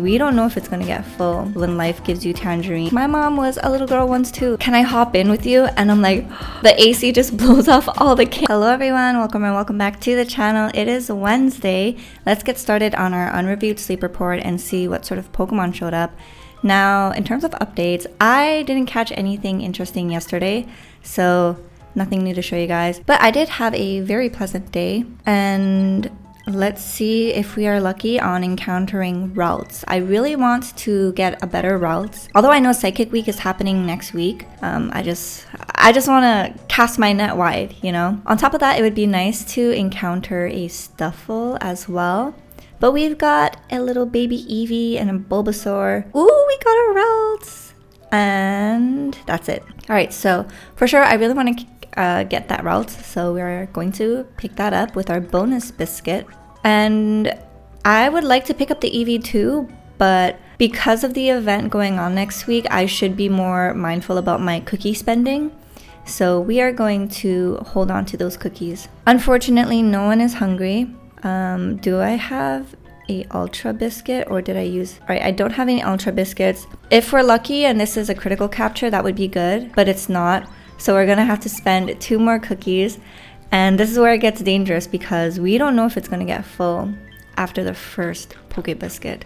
We don't know if it's gonna get full when life gives you tangerine. My mom was a little girl once too. Can I hop in with you? And I'm like, the AC just blows off all the Hello everyone, welcome and welcome back to the channel. It is Wednesday. Let's get started on our unreviewed sleep report and see what sort of Pokemon showed up. Now, in terms of updates, I didn't catch anything interesting yesterday, so nothing new to show you guys. But I did have a very pleasant day, and let's see if we are lucky on encountering routes. I really want to get a better routes. Although I know Psychic Week is happening next week, I just want to cast my net wide, you know? On top of that, it would be nice to encounter a Stuffle as well. But we've got a little baby Eevee and a Bulbasaur. Ooh, we got our routes! And that's it. Alright, so for sure, I really want to get that route, so we're going to pick that up with our bonus biscuit. And I would like to pick up the Eevee too, but because of the event going on next week, I should be more mindful about my cookie spending. So we are going to hold on to those cookies. Unfortunately, no one is hungry. Do I have a ultra biscuit, or did I use... Alright, I don't have any ultra biscuits. If we're lucky and this is a critical capture, that would be good, but it's not. So we're gonna have to spend 2 more cookies. And this is where it gets dangerous because we don't know if it's gonna get full after the first Poke Biscuit.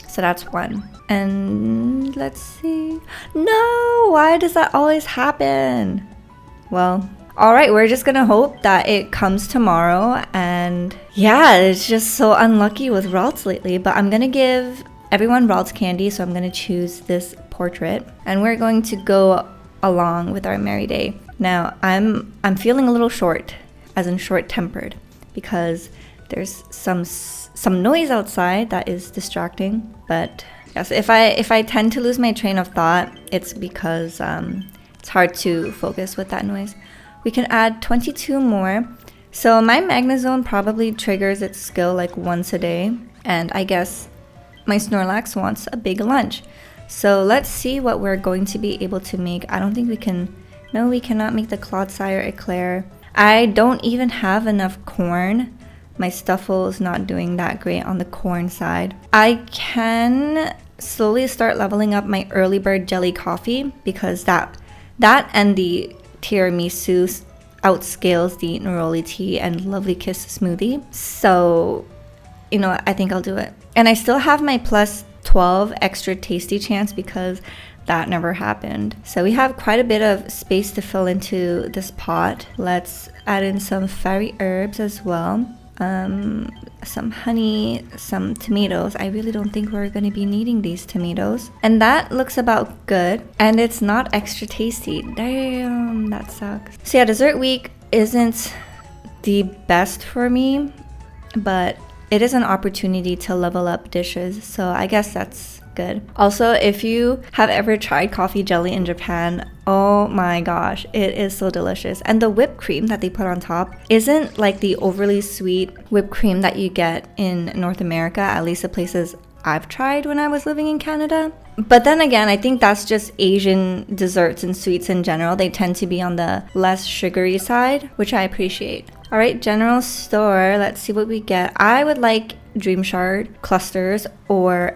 So that's 1. And let's see. No! Why does that always happen? Well, alright, we're just gonna hope that it comes tomorrow. And yeah, it's just so unlucky with routes lately. But I'm gonna give everyone routes candy, so I'm gonna choose this portrait. And we're going to go along with our merry day. Now, I'm feeling a little short, as in short-tempered, because there's some noise outside that is distracting. But yes, if I tend to lose my train of thought, it's because it's hard to focus with that noise. We can add 22 more. So my Magnezone probably triggers its skill like once a day, and I guess my Snorlax wants a big lunch. So let's see what we're going to be able to make. I don't think we can... No, we cannot make the Clodsire Eclair. I don't even have enough corn. My Stuffle is not doing that great on the corn side. I can slowly start leveling up my early bird jelly coffee because that and the tiramisu outscales the neroli tea and lovely kiss smoothie. So, you know, I think I'll do it. And I still have my plus 12 extra tasty chance because that never happened. So we have quite a bit of space to fill into this pot. Let's add in some fairy herbs as well. Some honey, some tomatoes. I really don't think we're going to be needing these tomatoes. And that looks about good. And it's not extra tasty. Damn, that sucks. So yeah, dessert week isn't the best for me, but it is an opportunity to level up dishes, so I guess that's good. Also, if you have ever tried coffee jelly in Japan, oh my gosh, it is so delicious. And the whipped cream that they put on top isn't like the overly sweet whipped cream that you get in North America, at least the places I've tried when I was living in Canada. But then again, I think that's just Asian desserts and sweets in general. They tend to be on the less sugary side, which I appreciate. Alright, general store, let's see what we get. I would like Dream Shard clusters, or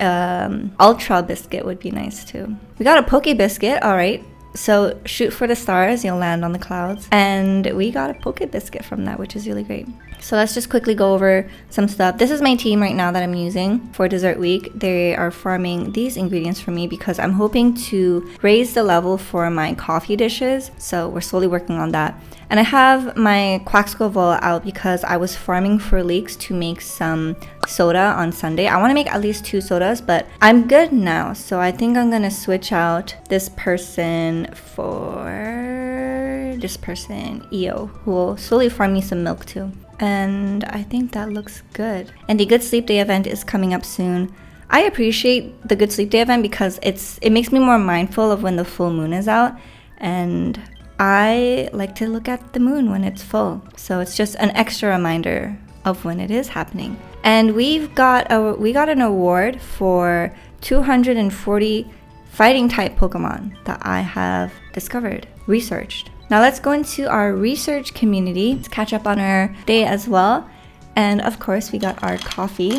Ultra Biscuit would be nice too. We got a Poke Biscuit, alright. So shoot for the stars, you'll land on the clouds. And we got a Poke Biscuit from that, which is really great. So let's just quickly go over some stuff. This is my team right now that I'm using for dessert week. They are farming these ingredients for me because I'm hoping to raise the level for my coffee dishes. So we're slowly working on that. And I have my Quaxqueval out because I was farming for leeks to make some soda on Sunday. I want to make at least 2 sodas, but I'm good now. So I think I'm going to switch out this person for this person, EO, who will slowly farm me some milk too. And I think that looks good. And the Good Sleep Day event is coming up soon. I appreciate the Good Sleep Day event because it makes me more mindful of when the full moon is out. And I like to look at the moon when it's full. So it's just an extra reminder of when it is happening. And we got an award for 240 fighting type Pokemon that I have discovered, researched. Now let's go into our research community. Let's catch up on our day as well. And of course, we got our coffee.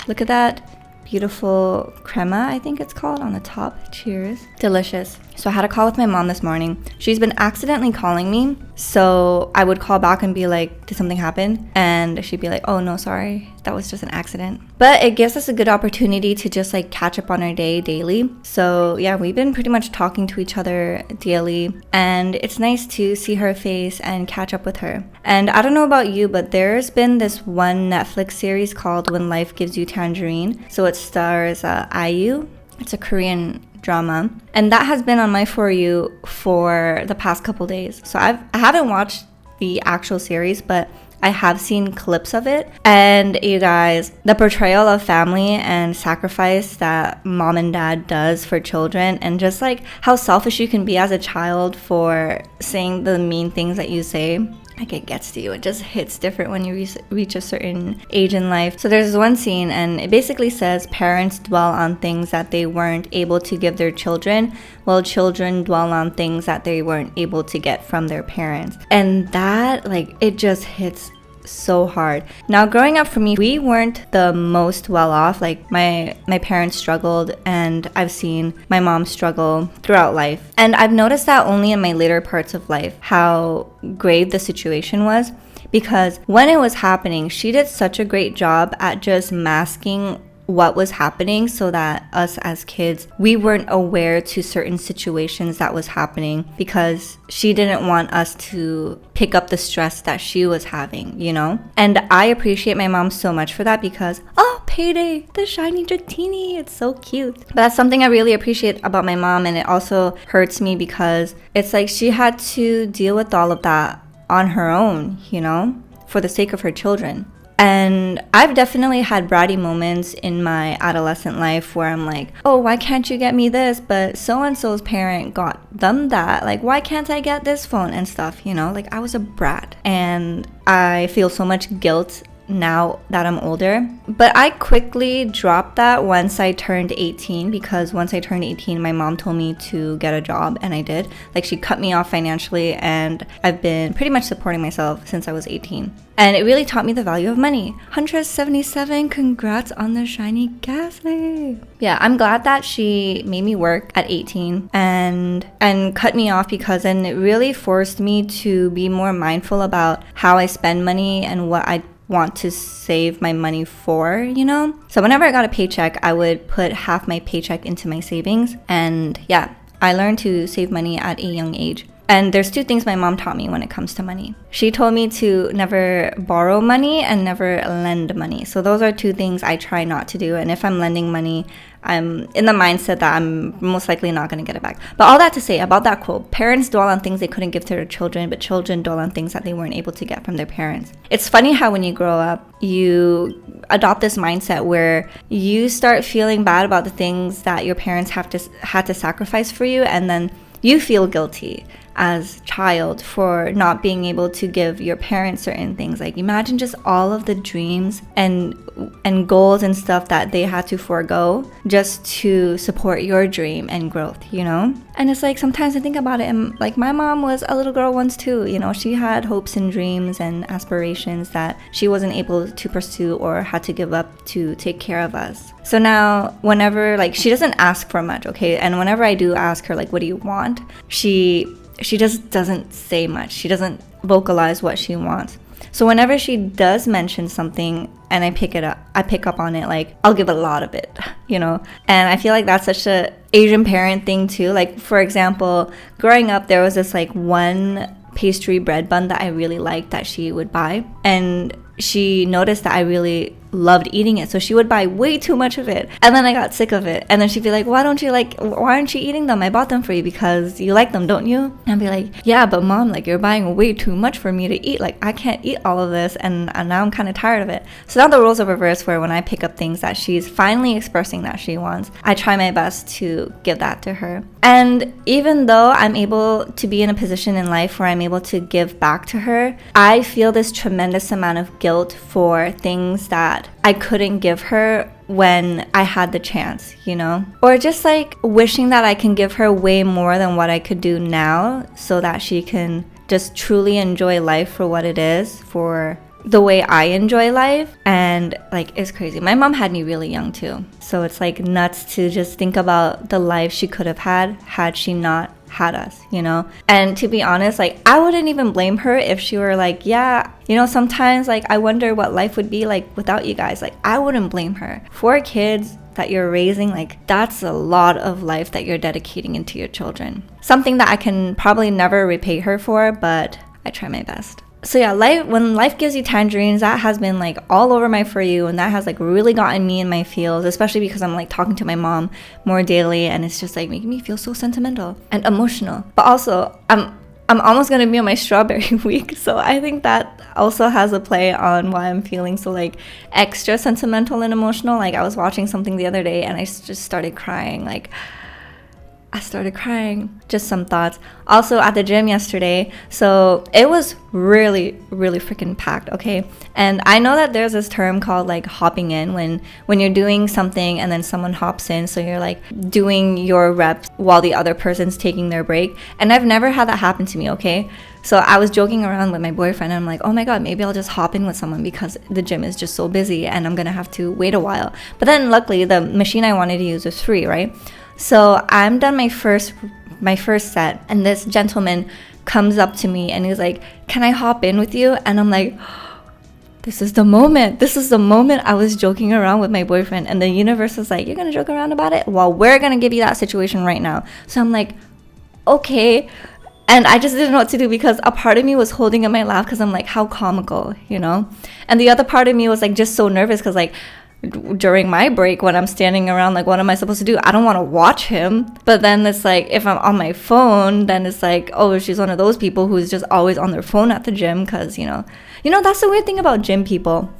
Look at that beautiful crema, I think it's called, on the top. Cheers. Delicious. So I had a call with my mom this morning. She's been accidentally calling me. So I would call back and be like, did something happen? And she'd be like, oh no, sorry, that was just an accident. But it gives us a good opportunity to just like catch up on our day daily. So yeah, we've been pretty much talking to each other daily, and it's nice to see her face and catch up with her. And I don't know about you, but there's been this one Netflix series called When Life Gives You Tangerine. So it stars IU. It's a Korean drama, and that has been on my For You for the past couple days. So I haven't watched the actual series, but I have seen clips of it. And you guys, the portrayal of family and sacrifice that mom and dad does for children, and just like how selfish you can be as a child for saying the mean things that you say, like it gets to you. It just hits different when you reach a certain age in life. So there's one scene, and it basically says parents dwell on things that they weren't able to give their children, while children dwell on things that they weren't able to get from their parents. And that, like, it just hits so hard. Now, growing up for me, we weren't the most well off. Like my parents struggled, and I've seen my mom struggle throughout life. And I've noticed that only in my later parts of life, how grave the situation was, because when it was happening, she did such a great job at just masking what was happening, so that us as kids, we weren't aware to certain situations that was happening, because she didn't want us to pick up the stress that she was having, you know? And I appreciate my mom so much for that, because payday, the shiny dratini, it's so cute. But that's something I really appreciate about my mom, and it also hurts me because it's like she had to deal with all of that on her own, you know, for the sake of her children. And I've definitely had bratty moments in my adolescent life where I'm like, oh, why can't you get me this? But so-and-so's parent got them that. Like, why can't I get this phone and stuff, you know? Like, I was a brat. And I feel so much guilt now that I'm older. But I quickly dropped that once I turned 18, because once I turned 18, my mom told me to get a job, and I did. Like, she cut me off financially, and I've been pretty much supporting myself since I was 18. And it really taught me the value of money. 177, congrats on the shiny Gasly. Yeah, I'm glad that she made me work at 18 and cut me off, because then it really forced me to be more mindful about how I spend money and what I want to save my money for, you know? So whenever I got a paycheck, I would put half my paycheck into my savings. And yeah, I learned to save money at a young age. And there's two things my mom taught me when it comes to money. She told me to never borrow money and never lend money. So those are two things I try not to do. And if I'm lending money, I'm in the mindset that I'm most likely not going to get it back. But all that to say about that quote, parents dwell on things they couldn't give to their children, but children dwell on things that they weren't able to get from their parents. It's funny how when you grow up, you adopt this mindset where you start feeling bad about the things that your parents had to sacrifice for you, and then you feel guilty as child for not being able to give your parents certain things. Like, imagine just all of the dreams and goals and stuff that they had to forego just to support your dream and growth, you know? And it's like, sometimes I think about it, and like, my mom was a little girl once too, you know? She had hopes and dreams and aspirations that she wasn't able to pursue or had to give up to take care of us. So now, whenever, like, she doesn't ask for much, okay? And whenever I do ask her, like, what do you want? She just doesn't say much. She doesn't vocalize what she wants. So whenever she does mention something and I pick up on it, like, I'll give a lot of it, you know? And I feel like that's such a Asian parent thing too. Like, for example, growing up, there was this like one pastry bread bun that I really liked that she would buy, and she noticed that I really loved eating it, so she would buy way too much of it, and then I got sick of it, and then she'd be like, why aren't you eating them? I bought them for you because you like them, don't you? And I'd be like, yeah, but mom, like, you're buying way too much for me to eat. Like, I can't eat all of this, and now I'm kind of tired of it. So now the roles are reversed, where when I pick up things that she's finally expressing that she wants, I try my best to give that to her. And even though I'm able to be in a position in life where I'm able to give back to her, I feel this tremendous amount of guilt for things that I couldn't give her when I had the chance, you know? Or just like wishing that I can give her way more than what I could do now, so that she can just truly enjoy life for what it is, for the way I enjoy life. And like, it's crazy. My mom had me really young too. So it's like nuts to just think about the life she could have had she not had us, you know? And to be honest, like, I wouldn't even blame her if she were like, yeah, you know, sometimes like I wonder what life would be like without you guys. Like, I wouldn't blame her. 4 kids that you're raising, like, that's a lot of life that you're dedicating into your children. Something that I can probably never repay her for, but I try my best. So yeah, when life gives you tangerines, that has been like all over my For You, and that has like really gotten me in my feels, especially because I'm like talking to my mom more daily, and it's just like making me feel so sentimental and emotional. But also, I'm almost gonna be on my strawberry week, so I think that also has a play on why I'm feeling so like extra sentimental and emotional. Like, I was watching something the other day and I just started crying. Like, I started crying. Just some thoughts. Also at the gym yesterday, so it was really freaking packed, okay? And I know that there's this term called like hopping in, when you're doing something and then someone hops in, so you're like doing your reps while the other person's taking their break. And I've never had that happen to me, okay? So I was joking around with my boyfriend, and I'm like, oh my god, maybe I'll just hop in with someone because the gym is just so busy and I'm gonna have to wait a while. But then luckily the machine I wanted to use was free, right? So I'm done my first set, and this gentleman comes up to me and he's like, can I hop in with you? And I'm like, this is the moment I was joking around with my boyfriend, and the universe was like, you're gonna joke around about it? Well, we're gonna give you that situation right now. So I'm like, okay. And I just didn't know what to do, because a part of me was holding in my laugh because I'm like, how comical, you know? And the other part of me was like just so nervous because like during my break when I'm standing around, like, what am I supposed to do? I don't want to watch him. But then it's like, if I'm on my phone, then it's like, oh, she's one of those people who's just always on their phone at the gym, because you know that's the weird thing about gym people.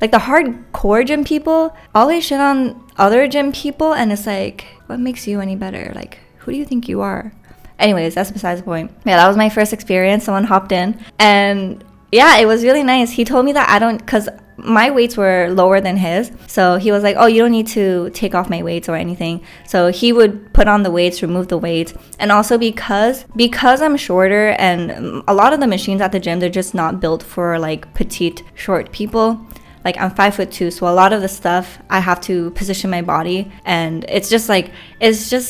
Like, the hardcore gym people always shit on other gym people, and it's like, what makes you any better? Like, who do you think you are? Anyways, that's besides the point. Yeah, that was my first experience. Someone hopped in, and yeah, it was really nice. He told me that because my weights were lower than his. So he was like, oh, you don't need to take off my weights or anything. So he would put on the weights, remove the weights. And also because I'm shorter, and a lot of the machines at the gym, they're just not built for like petite, short people. Like, I'm 5'2", so a lot of the stuff I have to position my body, and it's just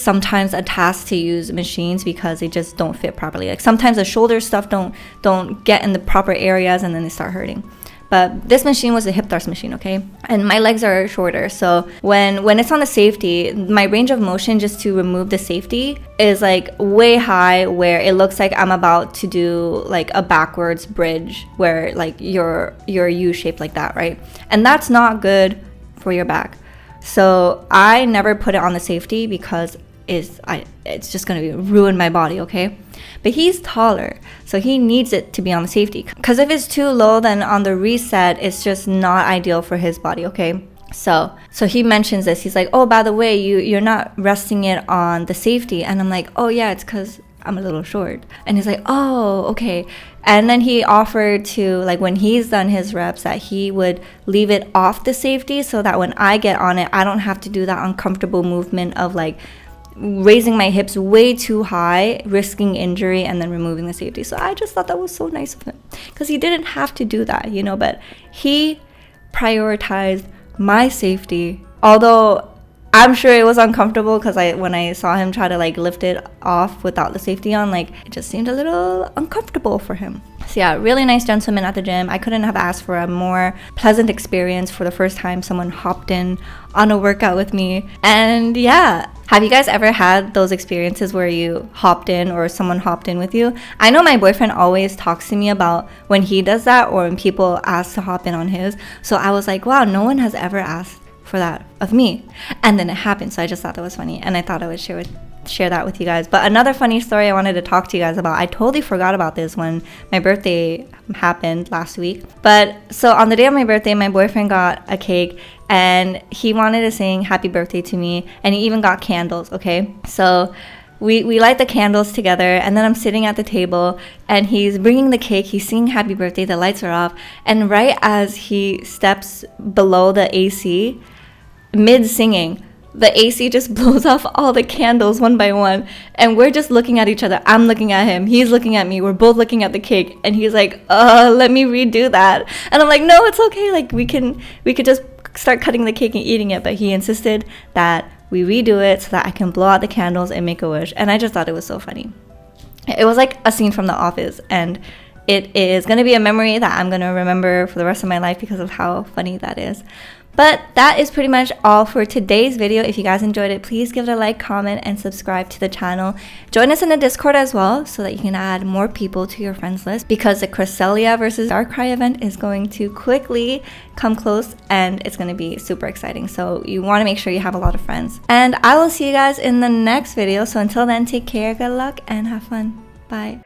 sometimes a task to use machines because they just don't fit properly. Like, sometimes the shoulder stuff don't get in the proper areas, and then they start hurting. But this machine was a hip thrust machine, okay? And my legs are shorter, so when it's on the safety, my range of motion just to remove the safety is like way high, where it looks like I'm about to do like a backwards bridge, where like you're U-shaped like that, right? And that's not good for your back. So I never put it on the safety because it's just gonna ruin my body, okay? But he's taller, so he needs it to be on the safety, because if it's too low, then on the reset it's just not ideal for his body, okay? So he mentions this. He's like, oh, by the way, you're not resting it on the safety. And I'm like, oh yeah, it's because I'm a little short. And he's like, oh, okay. And then he offered to, like, when he's done his reps, that he would leave it off the safety, so that when I get on it, I don't have to do that uncomfortable movement of like raising my hips way too high, risking injury, and then removing the safety. So I just thought that was so nice of him, because he didn't have to do that, you know, but he prioritized my safety. Although I'm sure it was uncomfortable, because when I saw him try to like lift it off without the safety on, like, it just seemed a little uncomfortable for him. So yeah, really nice gentleman at the gym. I couldn't have asked for a more pleasant experience for the first time someone hopped in on a workout with me. And yeah, have you guys ever had those experiences where you hopped in or someone hopped in with you? I know my boyfriend always talks to me about when he does that, or when people ask to hop in on his. So I was like, wow, no one has ever asked for that of me. And then it happened, so I just thought that was funny, and I thought I would share that with you guys. But another funny story I wanted to talk to you guys about, I totally forgot about this when my birthday happened last week. But so on the day of my birthday, my boyfriend got a cake, and he wanted to sing happy birthday to me, and he even got candles, okay? So we light the candles together, and then I'm sitting at the table, and he's bringing the cake, he's singing happy birthday, the lights are off, and right as he steps below the AC, mid singing, the AC just blows off all the candles one by one, and we're just looking at each other. I'm looking at him, he's looking at me, we're both looking at the cake, and he's like, let me redo that. And I'm like, no, it's okay, like we could just start cutting the cake and eating it. But he insisted that we redo it so that I can blow out the candles and make a wish. And I just thought it was so funny. It was like a scene from The Office, and it is going to be a memory that I'm going to remember for the rest of my life because of how funny that is. But that is pretty much all for today's video. If you guys enjoyed it, please give it a like, comment, and subscribe to the channel. Join us in the Discord as well so that you can add more people to your friends list, because the Cresselia versus Darkrai event is going to quickly come close and it's going to be super exciting. So you want to make sure you have a lot of friends. And I will see you guys in the next video. So until then, take care, good luck, and have fun. Bye.